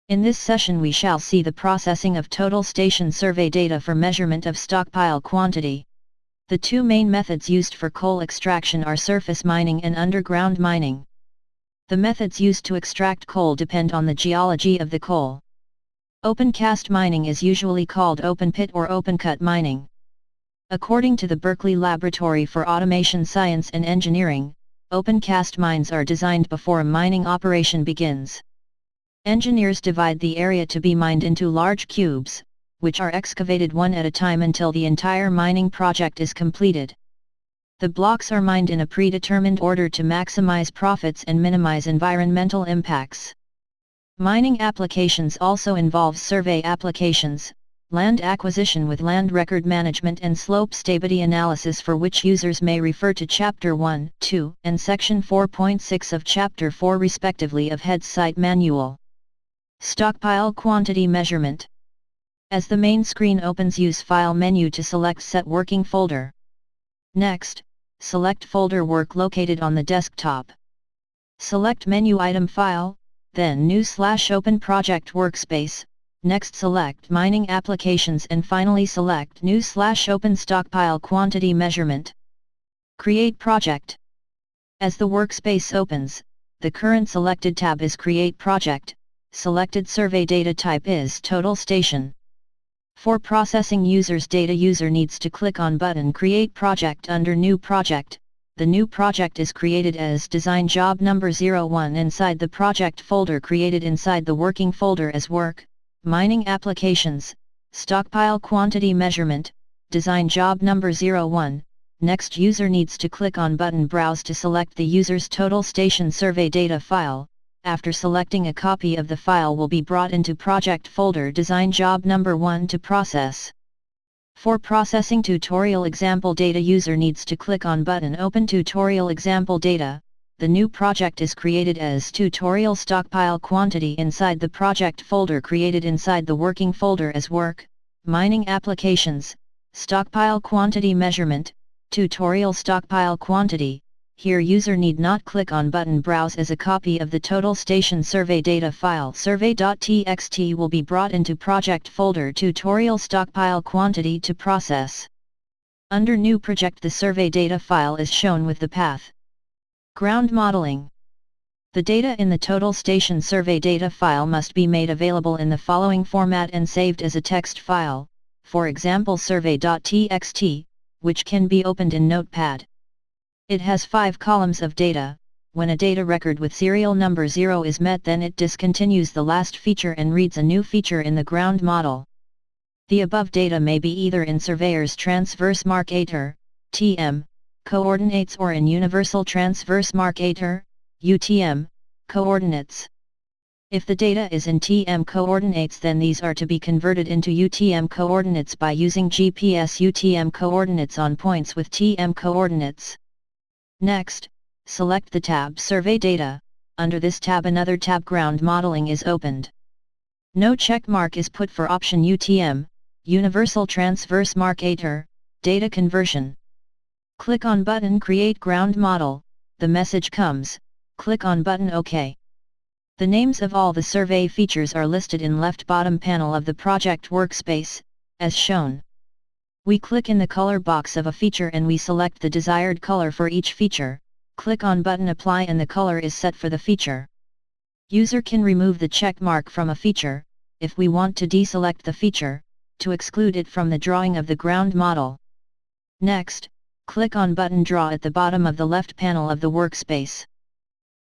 In this session we shall see the processing of total station survey data for measurement of stockpile quantity. The two main methods used for coal extraction are surface mining and underground mining. The methods used to extract coal depend on the geology of the coal. Opencast mining is usually called open pit or open cut mining. According to the Berkeley Laboratory for Automation Science and Engineering, opencast mines are designed before a mining operation begins. Engineers divide the area to be mined into large cubes, which are excavated one at a time until the entire mining project is completed. The blocks are mined in a predetermined order to maximize profits and minimize environmental impacts. Mining applications also involve survey applications, land acquisition with land record management and slope stability analysis, for which users may refer to Chapter 1, 2, and Section 4.6 of Chapter 4 respectively of Head's Site Manual. Stockpile quantity measurement. As the main screen opens, use File menu to select Set Working Folder. Next, select Folder Work located on the desktop. Select Menu Item File, then New/Open Project Workspace. Next select Mining Applications and finally select New/Open Stockpile Quantity Measurement. Create Project. As the workspace opens, the current selected tab is Create Project. Selected survey data type is Total Station. For processing users' data, user needs to click on button Create Project under New Project. The new project is created as Design Job Number 01 inside the project folder created inside the working folder as Work, Mining Applications, Stockpile Quantity Measurement, Design Job Number 01. Next, user needs to click on button Browse to select the user's total station survey data file. After selecting, a copy of the file will be brought into project folder Design Job Number 1 to process. For processing tutorial example data, user needs to click on button Open Tutorial Example Data. The new project is created as Tutorial Stockpile Quantity inside the project folder created inside the working folder as Work, Mining Applications, Stockpile Quantity Measurement, Tutorial Stockpile Quantity. Here user need not click on button Browse, as a copy of the total station survey data file survey.txt will be brought into project folder Tutorial Stockpile Quantity to process. Under New Project, the survey data file is shown with the path. Ground modeling. The data in the total station survey data file must be made available in the following format and saved as a text file, for example survey.txt, which can be opened in Notepad. It has 5 columns of data. When a data record with serial number 0 is met, then it discontinues the last feature and reads a new feature in the ground model. The above data may be either in Surveyor's Transverse Marcator, TM, coordinates or in Universal Transverse Marcator, UTM, coordinates. If the data is in TM coordinates, then these are to be converted into UTM coordinates by using GPS UTM coordinates on points with TM coordinates. Next, select the tab Survey Data. Under this tab, another tab Ground Modeling is opened. No check mark is put for option UTM, Universal Transverse Marcator, Data Conversion. Click on button Create Ground Model. The message comes, click on button OK. The names of all the survey features are listed in left bottom panel of the project workspace, as shown. We click in the color box of a feature and we select the desired color for each feature. Click on button Apply and the color is set for the feature. User can remove the check mark from a feature, if we want to deselect the feature, to exclude it from the drawing of the ground model. Next, click on button Draw at the bottom of the left panel of the workspace.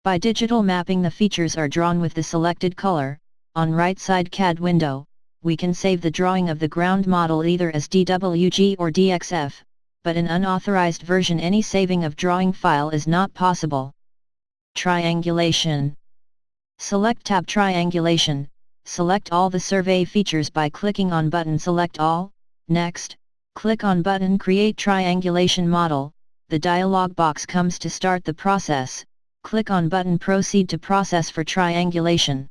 By digital mapping, the features are drawn with the selected color. On right side CAD window, we can save the drawing of the ground model either as DWG or DXF, but in unauthorized version any saving of drawing file is not possible. Triangulation. Select tab Triangulation. Select all the survey features by clicking on button Select All. Next, click on button Create Triangulation Model. The dialog box comes to start the process. Click on button Proceed to process for triangulation.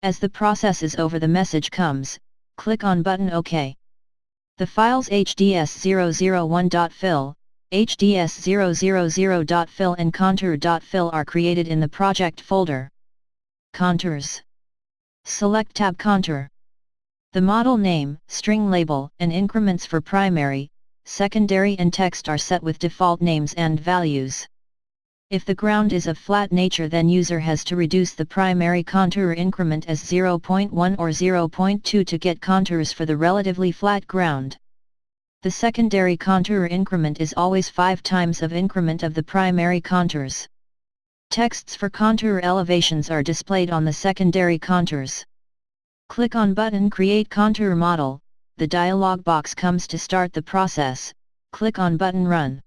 As the process is over, the message comes, click on button OK. The files hds001.fill, hds000.fill and contour.fill are created in the project folder. Contours. Select tab Contour. The model name, string label, and increments for primary, secondary and text are set with default names and values. If the ground is of flat nature, then user has to reduce the primary contour increment as 0.1 or 0.2 to get contours for the relatively flat ground. The secondary contour increment is always 5 times of increment of the primary contours. Texts for contour elevations are displayed on the secondary contours. Click on button Create Contour Model. The dialog box comes to start the process. Click on button Run.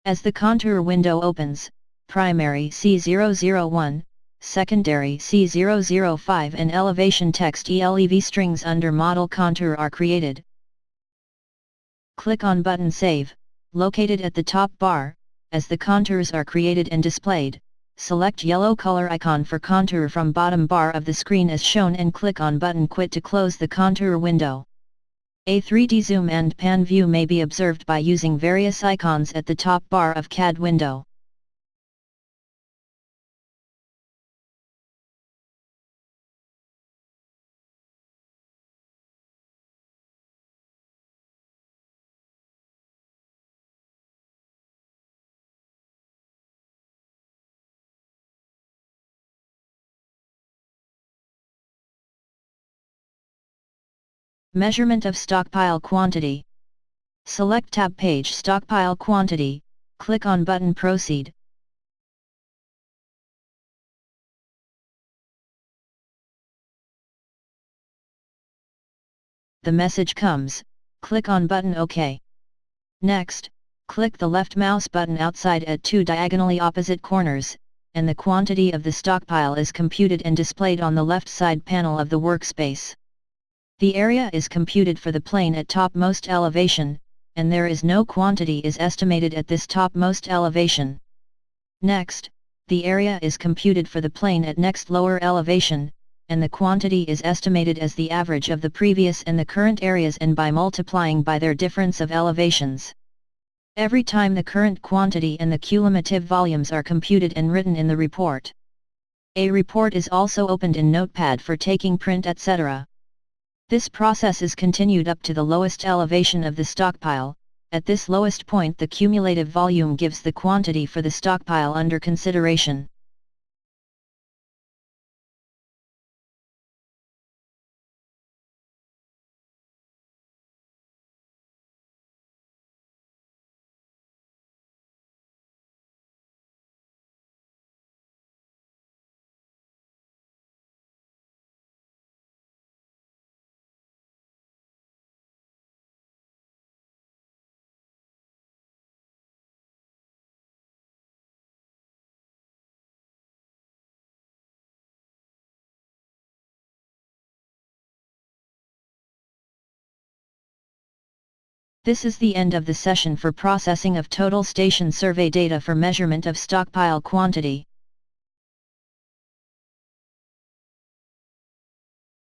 As the contour window opens, primary C001, secondary C005 and elevation text ELEV strings under model contour are created. Click on button Save, located at the top bar. As the contours are created and displayed, select yellow color icon for contour from bottom bar of the screen as shown and click on button Quit to close the contour window. A 3D zoom and pan view may be observed by using various icons at the top bar of CAD window. Measurement of stockpile quantity. Select tab Page Stockpile Quantity, click on button Proceed. The message comes, click on button OK. Next, click the left mouse button outside at 2 diagonally opposite corners, and the quantity of the stockpile is computed and displayed on the left side panel of the workspace. The area is computed for the plane at topmost elevation, and there is no quantity is estimated at this topmost elevation. Next, the area is computed for the plane at next lower elevation, and the quantity is estimated as the average of the previous and the current areas and by multiplying by their difference of elevations. Every time the current quantity and the cumulative volumes are computed and written in the report. A report is also opened in Notepad for taking print, etc. This process is continued up to the lowest elevation of the stockpile. At this lowest point, the cumulative volume gives the quantity for the stockpile under consideration. This is the end of the session for processing of total station survey data for measurement of stockpile quantity.